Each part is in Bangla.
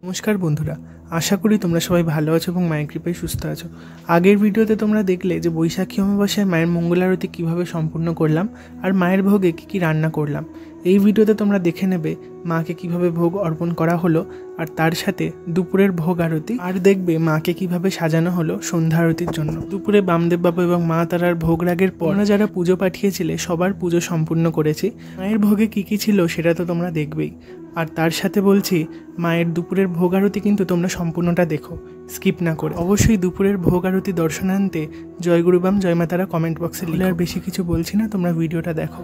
নমস্কার বন্ধুরা, আশা করি তোমরা সবাই ভালো আছো এবং মায়ের কৃপায় সুস্থ আছো। আগের ভিডিওতে তোমরা দেখলে যে বৈশাখী অমাবস্যায় মায়ের মঙ্গলারতি কিভাবে সম্পূর্ণ করলাম আর মায়ের ভোগে কী কী রান্না করলাম। এই ভিডিওতে তোমরা দেখে নেবে মাকে কিভাবে ভোগ অর্পণ করা হলো আর তার সাথে দুপুরের ভোগ আরতি, আর দেখবে মাকে কিভাবে সাজানো হলো সন্ধ্যা আরতির জন্য। দুপুরে বামদেব বাবা এবং মা তারার ভোগ রাগের পর আমরা যারা পুজো পাঠিয়েছিলে সবার পুজো সম্পূর্ণ করেছি। মায়ের ভোগে কী কী ছিল সেটা তো তোমরা দেখবেই, আর তার সাথে বলছি মায়ের দুপুরের ভোগ আরতি কিন্তু তোমরা সম্পূর্ণটা দেখো, স্কিপ না করে। অবশ্যই দুপুরের ভোগ আরতি দর্শনান্তে জয় গুরুবাম জয় মা তারা কমেন্ট বক্সে লিখে। আর বেশি কিছু বলছি না, তোমরা ভিডিওটা দেখো।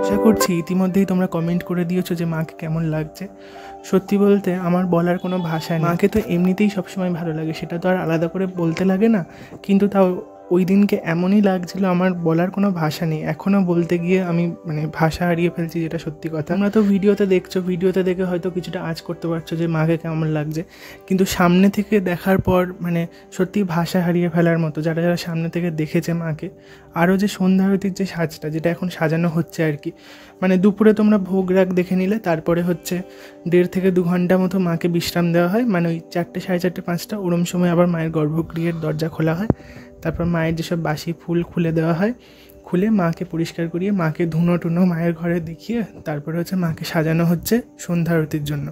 আশা করছি ইতিমধ্যেই তোমরা কমেন্ট করে দিয়েছো যে মাকে কেমন লাগছে। সত্যি বলতে আমার বলার কোনো ভাষা নেই। মাকে তো এমনিতেই সবসময় ভালো লাগে, সেটা তো আর আলাদা করে বলতে লাগে না, কিন্তু তাও ওই দিনকে এমনই লাগছিল আমার বলার কোনো ভাষা নেই। এখনও বলতে গিয়ে আমি ভাষা হারিয়ে ফেলছি, যেটা সত্যি কথা। তোমরা তো ভিডিওতে দেখছো, ভিডিওতে দেখে হয়তো কিছুটা আঁচ করতে পারছো যে মাকে কেমন লাগছে, কিন্তু সামনে থেকে দেখার পর সত্যি ভাষা হারিয়ে ফেলার মতো। যারা যারা সামনে থেকে দেখেছে মাকে, আরও যে সন্ধ্যা আরতির যে সাজটা, যেটা এখন সাজানো হচ্ছে আর কি, দুপুরে তোমরা ভোগ রাগ দেখে নিলে, তারপরে হচ্ছে 1.5 থেকে 2 ঘন্টা মতো মাকে বিশ্রাম দেওয়া হয়। ওই 4টে, 4:30, 5টা ওরম সময় আবার মায়ের গর্ভগৃহের দরজা খোলা হয়। তারপর মায়ের যেসব বাসি ফুল খুলে দেওয়া হয়, খুলে মাকে পরিষ্কার করিয়ে মাকে ধুনো টুনো মায়ের ঘরে দেখিয়ে তারপরে হচ্ছে মাকে সাজানো হচ্ছে সন্ধ্যা আরতির জন্য।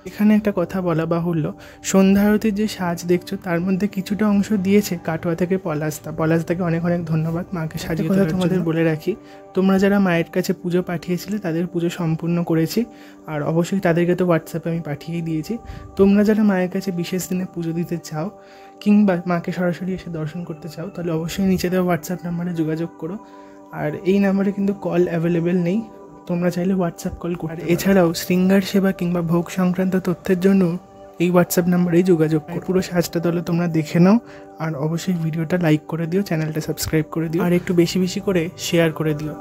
এখানে একটা কথা বলা বাহুল্য, সন্ধ্যা আরতির যে সাজ দেখছো তার মধ্যে কিছুটা অংশ দিয়েছে কাটোয়া থেকে পলাশদাকে অনেক অনেক ধন্যবাদ মাকে সাজিয়ে তোলার জন্য। তোমাদের বলে রাখি, তোমরা যারা মায়ের কাছে পুজো পাঠিয়েছিলে তাদের পুজো সম্পূর্ণ করেছি, আর অবশ্যই তাদেরকে তো হোয়াটসঅ্যাপে আমি পাঠিয়েই দিয়েছি। তোমরা যারা মায়ের কাছে বিশেষ দিনে পুজো দিতে চাও কিংবা মাকে সরাসরি এসে দর্শন করতে চাও, তাহলে অবশ্যই নিচে দেওয়া হোয়াটসঅ্যাপ নাম্বারে যোগাযোগ করো। আর এই নাম্বারে কিন্তু কল অ্যাভেলেবেল নেই, তোমরা চাইলে হোয়াটসঅ্যাপ কল করো। আর এছাড়াও শৃঙ্গার সেবা কিংবা ভোগ সংক্রান্ত তথ্যের জন্য এই হোয়াটসঅ্যাপ নাম্বারেই যোগাযোগ করো। পুরো সাজটা তাহলে তোমরা দেখে নাও, আর অবশ্যই ভিডিওটা লাইক করে দিও, চ্যানেলটা সাবস্ক্রাইব করে দিও, আর একটু বেশি বেশি করে শেয়ার করে দিও।